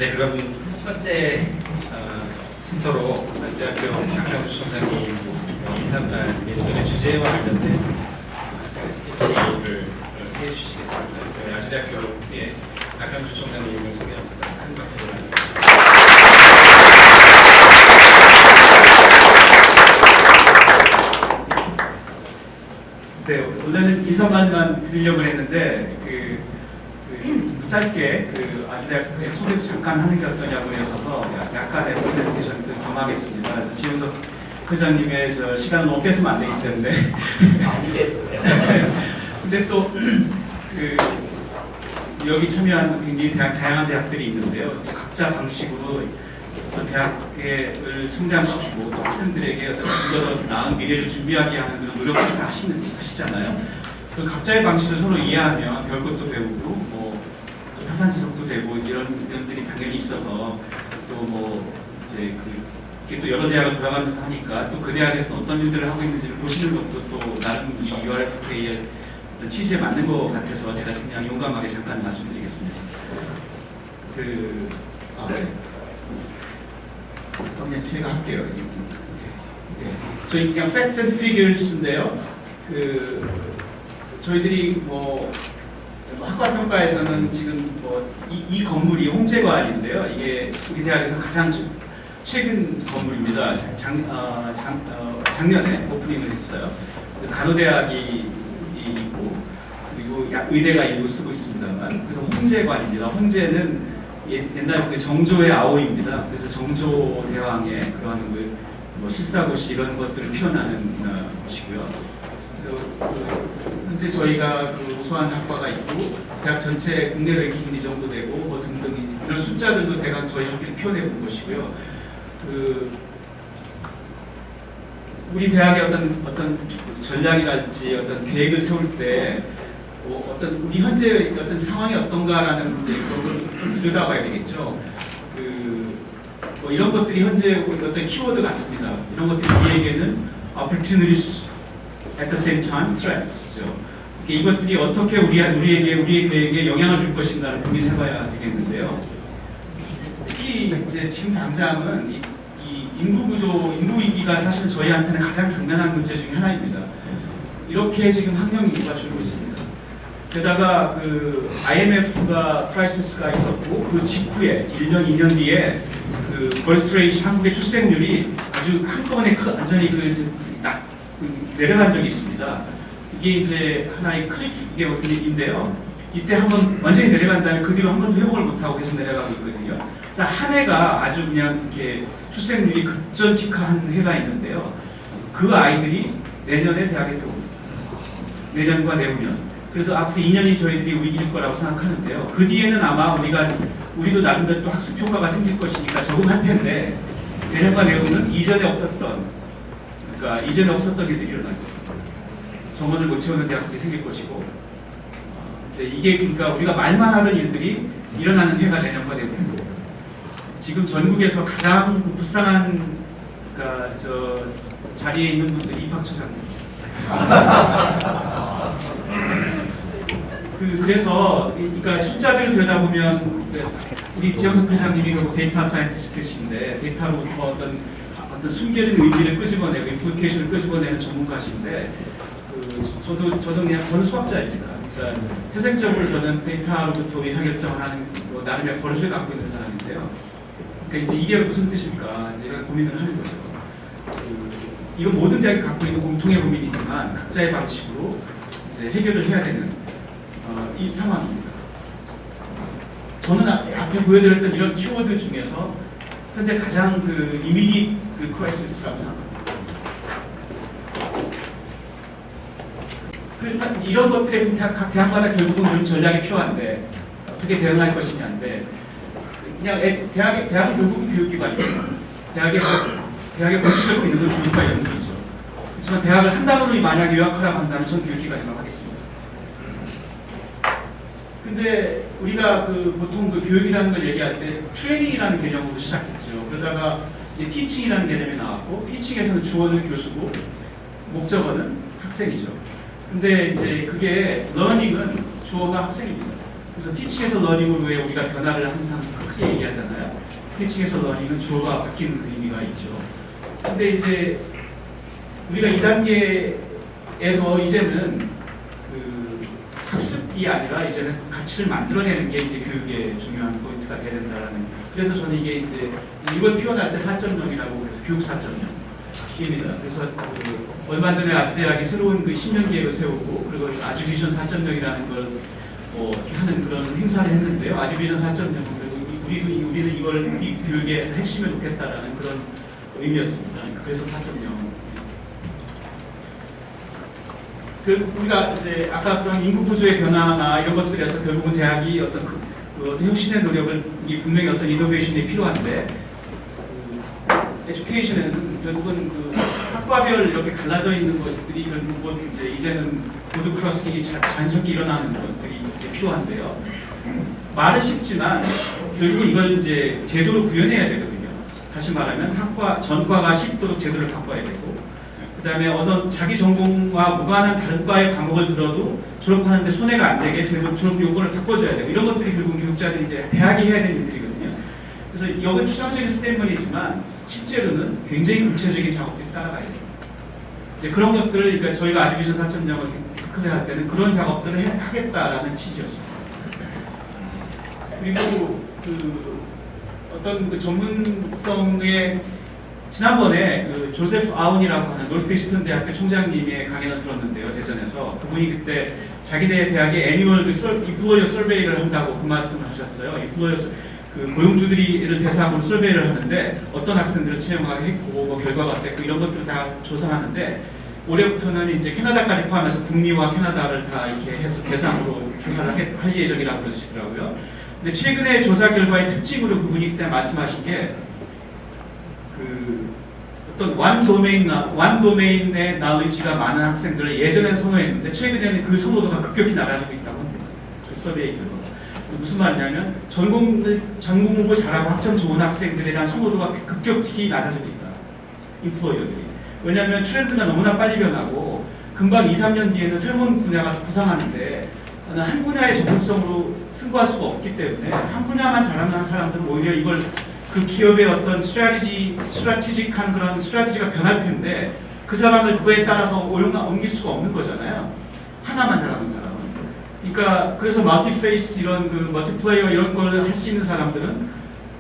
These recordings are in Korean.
네, 그럼 첫 번째 순서로 대학교 박형수 총장님 인터뷰 주제와 관련된 스피치를 해주시겠습니다. 저희 아시대학교의 박형수 총장님을 소개합니다. 큰 박수로 맞이해주십시오. 네, 원래는 인사말만 드리려고 했는데 짧게 아시대학교 소개도 잠깐 하는 게 어떠냐고 해서 약간의 프레젠테이션을 겸하겠습니다. 그래서 지은석 회장님의 시간을 너무 뺏으면 안 되기 때문에 많이 뺐어요. 근데 또 여기 참여한 굉장히 다양한 대학들이 있는데요. 각자 방식으로 대학을 성장시키고 또 학생들에게 어떤 더 나은 미래를 준비하게 하는 그런 노력을 하시잖아요. 그 각자의 방식을 서로 이해하면 별 것도 배우고 뭐 타산지석도 되고 이런 면들이 당연히 있어서 또 이제 또 여러 대학을 돌아가면서 하니까 또 그 대학에서 어떤 일들을 하고 있는지를 보시는 것도 또 나름 URFK의 취지에 맞는 것 같아서 제가 그냥 용감하게 잠깐 말씀드리겠습니다. 그냥 제가 할게요. 저희 그냥 Facts and Figures인데요. 저희들이 학과 평가에서는 지금 이 건물이 홍제관인데요. 이게 우리 대학에서 가장 최근 건물입니다. 작년에 오프닝을 했어요. 간호대학이 있고 그리고 의대가 일부 쓰고 있습니다만 그래서 홍제관입니다. 홍제는 옛날 정조의 아오입니다. 그래서 정조 대왕의 그러한 실사고시 이런 것들을 표현하는 것이고요. 현재 저희가 우수한 학과가 있고 대학 전체 국내 랭킹이 이 정도 되고 등등 이런 숫자들도 대강 저희 학교를 표현해 본 것이고요. 우리 대학의 어떤 전략이랄지 어떤 계획을 세울 때 우리 현재 어떤 상황이 어떤가라는 그런 걸 좀 들여다봐야 되겠죠. 이런 것들이 현재 어떤 키워드 같습니다. 이런 것들이 우리에게는 opportunities at the same time threats죠. 이것들이 어떻게 우리의 계획에 영향을 줄 것인가를 고민해봐야 되겠는데요. 특히 이제 지금 당장은 이 인구 위기가 사실 저희한테는 가장 당면한 문제 중에 하나입니다. 이렇게 지금 학령 인구가 줄고 있습니다. 게다가 IMF가 크라이시스가 있었고 그 직후에 1년, 2년 뒤에 버스트 레이트 한국의 출생률이 아주 한꺼번에 완전히 내려간 적이 있습니다. 이게 이제 하나의 클리프인데요. 이때 한번 완전히 내려간 다음에 그 뒤로 한 번도 회복을 못하고 계속 내려가고 있거든요. 그래서 한 해가 아주 그냥 이렇게 출생률이 급전직하한 해가 있는데요. 그 아이들이 내년에 대학에 들어옵니다. 내년과 내후년. 그래서 앞으로 2년이 저희들이 위기일 거라고 생각하는데요. 그 뒤에는 아마 우리도 나름대로 또 학습 효과가 생길 것이니까 적응할 텐데 내년과 내후는 이전에 없었던 일들이 일어날 거예요. 정원을 못 채우는 대학들이 생길 것이고 이게 그러니까 우리가 말만 하던 일들이 일어나는 해가 내년과 내후입니다. 지금 전국에서 가장 불쌍한 자리에 있는 분들이 입학처장입니다. 그래서 그러니까 숫자들을 들여다보면 우리 지영석 회장님이 데이터 사이언티스트신데 데이터로부터 어떤 숨겨진 의미를 끄집어내고 인플리케이션을 끄집어내는 전문가신데 저는 수학자입니다. 그러니까 태생적으로 저는 데이터로부터 의사결정을 하는 나름의 버릇을 갖고 있는 사람인데요. 그러니까 이제 이게 무슨 뜻일까 제가 고민을 하는 거죠. 이건 모든 대학이 갖고 있는 공통의 고민이지만 각자의 방식으로 이제 해결을 해야 되는 이 상황입니다. 저는 앞에 보여드렸던 이런 키워드 중에서 현재 가장 이미디 크라이시스라고 생각합니다. 이런 것들에 각 대학마다 결국은 그런 전략이 필요한데 어떻게 대응할 것이냐인데 그냥 대학은 결국은 교육기관이에요. 대학에 거치되고 있는 건 교육과 연구이죠. 그렇지만 대학을 한 단어로 만약 요약하라고 한다면 전 교육기관이라고 하겠습니다. 근데 우리가 보통 교육이라는 걸 얘기할 때 트레이닝이라는 개념으로 시작했죠. 그러다가 티칭이라는 개념이 나왔고 티칭에서는 주어는 교수고 목적어는 학생이죠. 근데 이제 그게 러닝은 주어가 학생입니다. 그래서 티칭에서 러닝으로 왜 우리가 변화를 항상 크게 크게 얘기하잖아요. 티칭에서 러닝은 주어가 바뀌는 의미가 있죠. 근데 이제 우리가 2단계에서 이제는 그 학습이 아니라 이제는 가치를 만들어내는 게 이제 교육의 중요한 포인트가 돼야 된다라는. 그래서 저는 이게 이제 이번 표현할 때 4.0이라고 그래서 교육 4.0입니다. 그래서 그 얼마 전에 아주대학이 새로운 그 10년 계획을 세우고 그리고 아주비전 4.0이라는 걸 이렇게 하는 그런 행사를 했는데요. 아주비전 4.0은 우리는 이걸 이 교육의 핵심에 놓겠다라는 그런 의미였습니다. 그래서 4.0. 우리가 이제 아까 그런 인구 구조의 변화나 이런 것들에서 결국은 대학이 어떤 어떤 혁신의 노력을 분명히 어떤 이노베이션이 필요한데 에듀케이션에는 결국은 그 학과별 이렇게 갈라져 있는 것들이 결국은 이제는 보드 크로싱이 자연스럽게 일어나는 것들이 필요한데요. 말은 쉽지만 결국은 이걸 이제 제도로 구현해야 되거든요. 다시 말하면 전과가 쉽도록 제도를 바꿔야 되고, 그 다음에 어떤 자기 전공과 무관한 다른 과의 과목을 들어도 졸업하는데 손해가 안 되게 제도 졸업 요건을 바꿔줘야 되고, 이런 것들이 결국 교육자들이 이제 대학이 해야 되는 일들이거든요. 그래서 여기 추상적인 스테이트먼이지만 실제로는 굉장히 구체적인 작업들이 따라가야 돼요. 이제 그런 것들을 그러니까 저희가 아주비전 4.0을 테크할 때는 그런 작업들을 하겠다라는 취지였습니다. 그리고 그 어떤 그 전문성의 지난번에 그 조세프 아운이라고 하는 노스이스턴 대학교 총장님의 강연을 들었는데요, 대전에서. 그분이 그때 자기 대학의 애니멀 인플로이어 서베이를 한다고 그 말씀을 하셨어요. 그 고용주들이를 대상으로 서베이를 하는데 어떤 학생들을 채용하게 했고 뭐 결과가 어땠고 이런 것들을 다 조사하는데, 올해부터는 이제 캐나다까지 포함해서 북미와 캐나다를 다 이렇게 해서 대상으로 조사를 할 예정이라고 그러시더라고요. 근데 최근에 조사 결과의 특징으로 그분이 그때 말씀하신 게 그 어떤 완 도메인의 나우리지가 많은 학생들을 예전엔 선호했는데 최근에는 그 선호도가 급격히 낮아지고 있다고 합니다. 그 서베이 결과. 무슨 말이냐면 전공 공부 잘하고 학점 좋은 학생들에 대한 선호도가 급격히 낮아지고 있다. 인플로이어들이. 왜냐하면 트렌드가 너무나 빨리 변하고 금방 2, 3년 뒤에는 새로운 분야가 부상하는데 한 분야의 전문성으로 승부할 수가 없기 때문에 한 분야만 잘하는 사람들은 오히려 이걸 그 기업의 어떤 스트래티직한 그런 스트래티지가 변할 텐데 그 사람을 그거에 따라서 옮길 수가 없는 거잖아요. 하나만 잘하는 사람은. 그러니까 그래서 멀티페이스 이런 그 멀티플레이어 이런 걸 할 수 있는 사람들은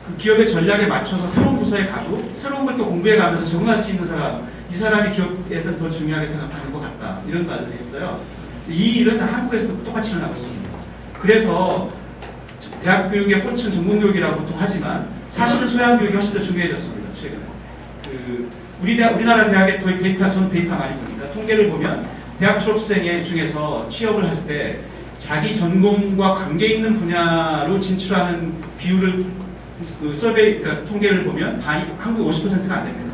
그 기업의 전략에 맞춰서 새로운 부서에 가고 새로운 걸 또 공부해 가면서 적응할 수 있는 사람, 이 사람이 기업에서 더 중요하게 생각하는 것 같다. 이런 말을 했어요. 이 일은 한국에서도 똑같이 일어나고 있습니다. 그래서 대학 교육의 꽃은 전공교육이라고 또 하지만 사실은 소양교육이 훨씬 더 중요해졌습니다. 최근에. 우리나라 대학의 저는 데이터 많이 보니까 통계를 보면 대학 졸업생 중에서 취업을 할 때 자기 전공과 관계 있는 분야로 진출하는 비율을 그러니까 통계를 보면 한국 50%가 안 됩니다.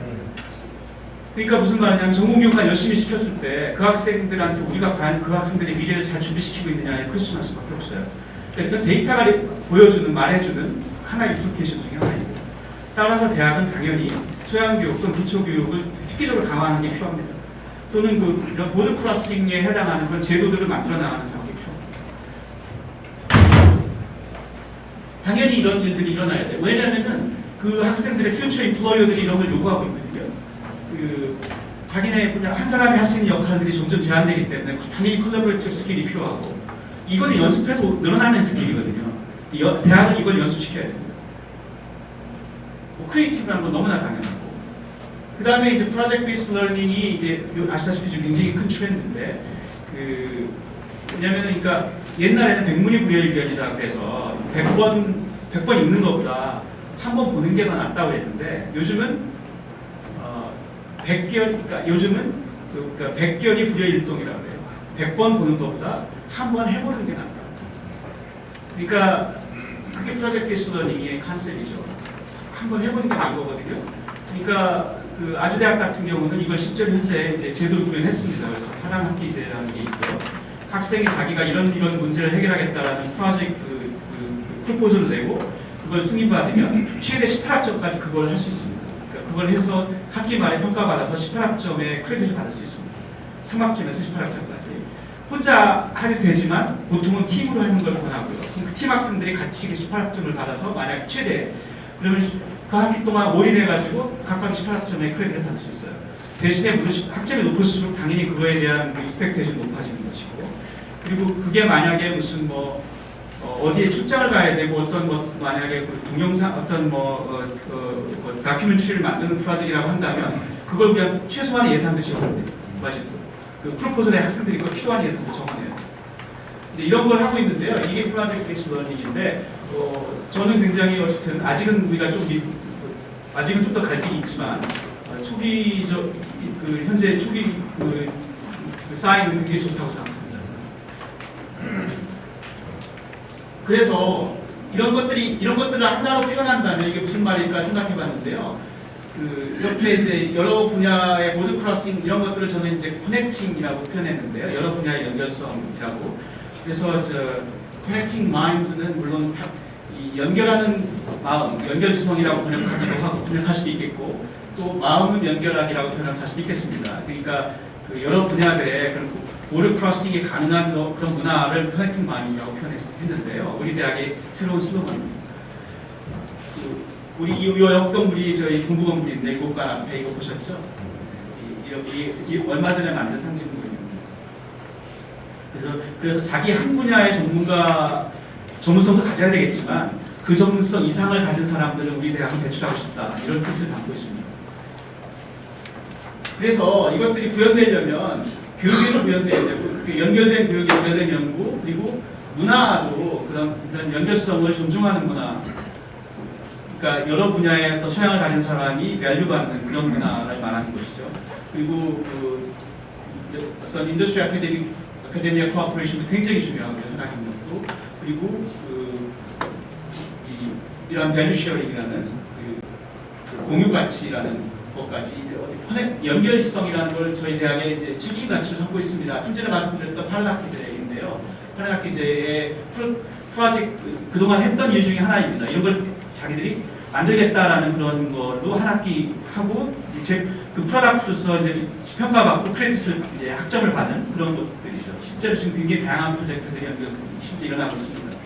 그러니까 무슨 말이냐면 전공교육만 열심히 시켰을 때 그 학생들한테 우리가 과연 그 학생들의 미래를 잘 준비시키고 있느냐에 퀘스천할 수밖에 없어요. 그러니까 데이터가 보여주는, 말해주는 하나의 인플리케이션 중에 하나입니다. 따라서 대학은 당연히 소양교육 또는 기초교육을 획기적으로 강화하는 게 필요합니다. 또는 이런 보드 크로싱에 해당하는 그런 제도들을 만들어 나가는 작업이 필요합니다. 당연히 이런 일들이 일어나야 돼요. 왜냐하면 그 학생들의 퓨처 인플로이어들이 이런 걸 요구하고 있거든요. 자기네 그냥 한 사람이 할 수 있는 역할들이 점점 제한되기 때문에 당연히 콜라보레이티브 스킬이 필요하고 이거는 연습해서 늘어나는 스킬이거든요. 대학은 이걸 연습시켜야 됩니다. 크리에이티브라는 건 너무나 당연하고 그 다음에 이제 프로젝트 베이스 러닝이 이제 아시다시피 지금 굉장히 큰 트렌드인데 왜냐면은 그러니까 옛날에는 백문이 불여일견이라고 해서 100번 읽는 것보다 한 번 보는 게 더 낫다고 했는데 요즘은 100견이 불여일동이라고 해요. 100번 보는 것보다 한 번 해보는 게 낫다. 그러니까 그게 프로젝트 베이스 러닝의 컨셉이죠. 한 번 해보는 게 나은 거거든요. 그러니까 그 아주대학 같은 경우는 이걸 실제로 현재 이제 제도로 구현했습니다. 그래서 파란 학기제라는 게 있고요. 학생이 자기가 이런 문제를 해결하겠다라는 프로젝트 프로포즈를 내고 그걸 승인받으면 최대 18학점까지 그걸 할 수 있습니다. 그러니까 그걸 해서 학기 말에 평가받아서 18학점의 크레딧을 받을 수 있습니다. 3학점에서 18학점까지. 혼자 해도 되지만 보통은 팀으로 하는 걸 권하고요. 그럼 그팀 학생들이 같이 그 18학점을 받아서 만약 최대 그러면 그 학기 동안 올인해가지고 각각 18학점의 크레딧을 받을 수 있어요. 대신에 학점이 높을수록 당연히 그거에 대한 그 익스펙테이션이 높아지는 것이고, 그리고 그게 만약에 무슨 뭐 어디에 출장을 가야 되고 어떤 뭐 만약에 그 동영상 어떤 다큐멘터리를 만드는 프로젝트라고 한다면 그걸 그냥 최소한의 예산도 지원해야 돼요. 맞아요. 그 프로포절에 학생들이 그 필요한 예산을 정해야 돼요. 이런 걸 하고 있는데요. 이게 프로젝트 베이스 러닝인데 저는 굉장히 어쨌든 아직은 우리가 아직은 좀 더 갈 길이 있지만 초기적 그 현재 초기 그 사인은 굉장히 좋다고 생각합니다. 그래서 이런 것들을 하나로 표현한다면 이게 무슨 말일까 생각해봤는데요. 그 이렇게 이제 여러 분야의 보드 크로싱 이런 것들을 저는 이제 커넥팅이라고 표현했는데요. 여러 분야의 연결성이라고. 그래서 커넥팅 마인드는 물론 이 연결하는 마음, 연결지성이라고 번역할 수도 있겠고, 또 마음은 연결하기라고 표현할 수도 있겠습니다. 그러니까 그 여러 분야들의 그런 보드 크로싱이 가능한 그런 문화를 커넥팅 마인드라고 표현했는데요. 우리 대학의 새로운 슬로건입니다. 우리 저희 공부 건물인데 이곳과 앞에 이거 보셨죠? 이 얼마 전에 만든 상징물입니다. 그래서 자기 한 분야의 전문성도 가져야 되겠지만 그 전문성 이상을 가진 사람들을 우리 대학에 배출하고 싶다 이런 뜻을 담고 있습니다. 그래서 이것들이 구현되려면 교육에도 구현돼야 되고 연결된 교육에 연결된 연구 그리고 문화도 그런 연결성을 존중하는 문화. 그러니까 여러 분야의 또 소양을 가진 사람이 밸류 받는 그런 문화를 말하는 것이죠. 그리고 어떤 인더스트리 아카데미아 코퍼레이션도 굉장히 중요하고요. 현학협력도. 그리고 이러한 밸류 쉐어링이라는 공유 가치라는 것까지 연결성이라는 걸 저희 대학에 이제 7층 가치로 삼고 있습니다. 좀 전에 말씀드렸던 파라다키제인데요. 파라다키제의 프로젝트 그동안 했던 일 중에 하나입니다. 이런 걸 자기들이 만들겠다라는 그런 걸로 한 학기 하고 이제 그 프로덕트로서 이제 평가받고 크레딧을 이제 학점을 받는 그런 것들이죠. 실제로 지금 굉장히 다양한 프로젝트들이 실제 일어나고 있습니다.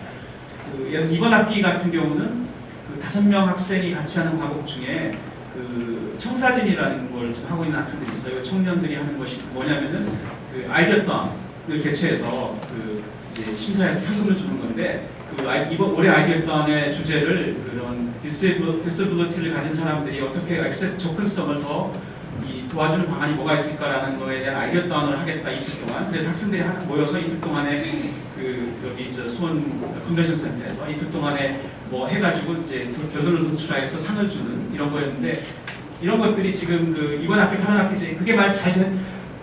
그래서 이번 학기 같은 경우는 그 5명 학생이 같이 하는 과목 중에 그 청사진이라는 걸 지금 하고 있는 학생들이 있어요. 청년들이 하는 것이 뭐냐면은 그 아이디어턴을 개최해서 그 이제 심사에서 상금을 주는 건데 이번 올해 아이디어턴의 주제를 그런 디스애빌리티를 가진 사람들이 어떻게 접근성을 더 도와주는 방안이 뭐가 있을까라는 거에 대한 아이디어턴을 하겠다 이틀 동안. 그래서 학생들이 모여서 이틀 동안에 여기 수원 컨벤션 센터에서 이틀 동안에 뭐 해가지고 이제 결론을 도출해서 상을 주는 이런 거였는데 이런 것들이 지금 이번 학기 하는 학기 그게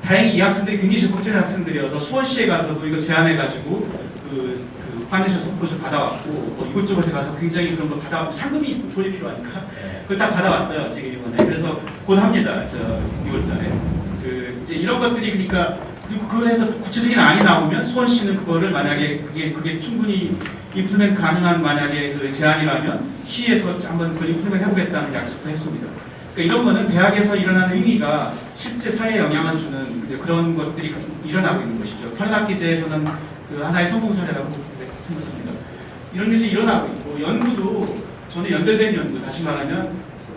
다행히 이 학생들이 굉장히 적극적인 학생들이어서 수원시에 가서도 이거 제안해가지고 파이낸셜 서포트를 받아왔고 이곳저곳에 가서 굉장히 그런 걸 상금이 돈이 필요하니까 그걸 다 받아왔어요 지금 이번에. 그래서 곧 합니다 6월달에. 이제 이런 것들이 그러니까 그걸 해서 구체적인 안이 나오면 수원시는 그거를 만약에 그게 충분히 임플리멘트 가능한 만약에 그 제안이라면 시에서 한번 그걸 임플리멘트 해보겠다는 약속을 했습니다. 그러니까 이런 거는 대학에서 일어나는 행위가 실제 사회에 영향을 주는 그런 것들이 일어나고 있는 것이죠. 파라다키제에서는 하나의 성공 사례라고 생각합니다. 이런 일이 일어나고 있고 연구도 저는 연결된 연구 다시 말하면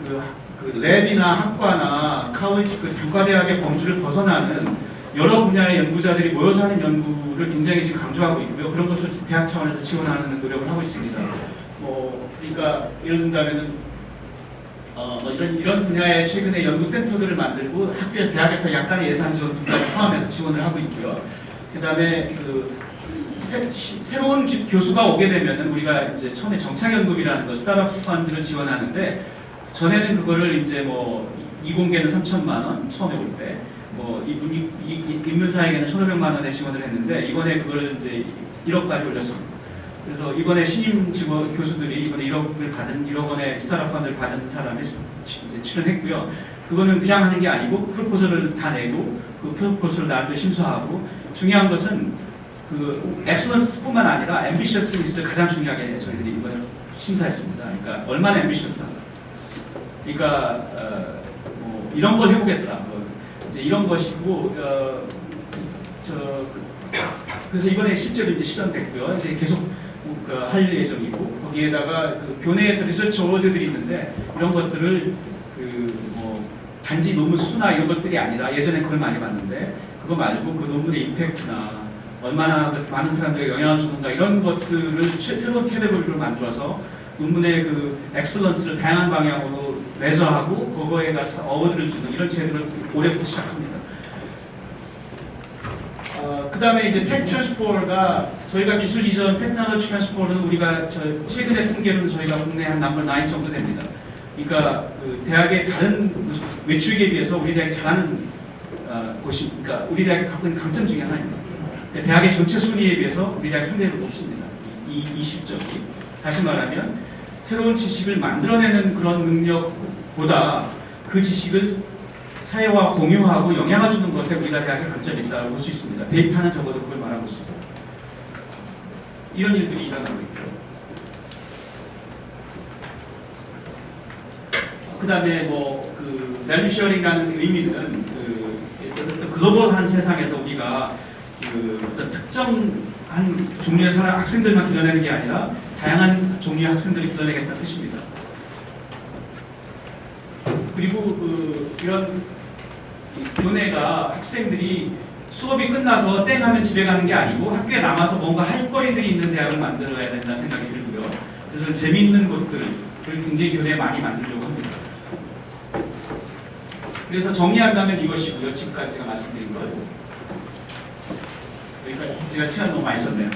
그 랩이나 학과나 카우리지 단과대학의 범주를 벗어나는 여러 분야의 연구자들이 모여서 하는 연구를 굉장히 지금 강조하고 있고요. 그런 것을 대학 차원에서 지원하는 노력을 하고 있습니다. 그러니까 예를 든다면은 이런 분야의 최근에 연구 센터들을 만들고 학교에서 대학에서 약간의 예산 지원까지 포함해서 지원을 하고 있고요. 그다음에 새로운 교수가 오게 되면은 우리가 이제 처음에 정착연구비라는 거 스타트업 펀드를 지원하는데 전에는 그거를 이제 이공계는 3천만 원 처음에 올 때 인문사에게는 1,500만 원의 지원을 했는데 이번에 그걸 이제 1억까지 올렸습니다. 그래서 이번에 신임 직원 교수들이 이번에 1억 원의 스타트업 펀드를 받은 사람이 출연했고요. 그거는 그냥 하는 게 아니고 프로포설을 다 내고 그 프로포설을 나한테 심사하고 중요한 것은 엑셀런스뿐만 아니라 앰비셔스를 가장 중요하게 저희들이 이번에 심사했습니다. 그러니까 얼마나 앰비셔스한가. 그러니까 이런 걸 해보겠다. 이제 이런 것이고 그래서 이번에 실제로 이제 실현됐고요. 이제 계속 할 예정이고 거기에다가 그 교내에서 리서치 어워드들이 있는데 이런 것들을 뭐 단지 논문 수나 이런 것들이 아니라 예전에 그걸 많이 봤는데 그거 말고 그 논문의 임팩트나 얼마나 많은 사람들에게 영향을 주는가 이런 것들을 새로운 캐테고리로 만들어서 논문의 그 엑셀런스를 다양한 방향으로 매저하고 그거에 가서 어워드를 주는 이런 제도를 올해부터 시작합니다. 그 다음에 이제 텍 트랜스포가 저희가 기술 이전 테크놀로지 트랜스포는 우리가 최근의 통계로는 저희가 국내 한 넘버 9 정도 됩니다. 그러니까 그 대학의 다른 외출에 비해서 우리 대학이 잘하는 곳이, 그러니까 우리 대학이 갖고 있는 강점 중에 하나입니다. 그러니까 대학의 전체 순위에 비해서 우리 대학 상대적으로 높습니다. 이 실적이. 다시 말하면 새로운 지식을 만들어내는 그런 능력보다 그 지식을 사회와 공유하고 영향을 주는 것에 우리가 대학의 강점이 있다고 볼 수 있습니다. 데이터는 적어도 그걸 말하고 있습니다. 이런 일들이 일어나고 있고요. 그 다음에 그 밸류 쉐어링이라는 의미는 어떤 글로벌한 세상에서 우리가 어떤 특정한 종류의 학생들만 길러내는 게 아니라 다양한 종류의 학생들을 길러내겠다는 뜻입니다. 그리고 이런 교내가 학생들이 수업이 끝나서 땡 하면 집에 가는 게 아니고 학교에 남아서 뭔가 할 거리들이 있는 대학을 만들어야 된다는 생각이 들고요. 그래서 재미있는 것들을 굉장히 교내에 많이 만들려고 합니다. 그래서 정리한다면 이것이고요. 지금까지 제가 말씀드린 것. 여기까지 제가 시간 너무 많이 썼네요.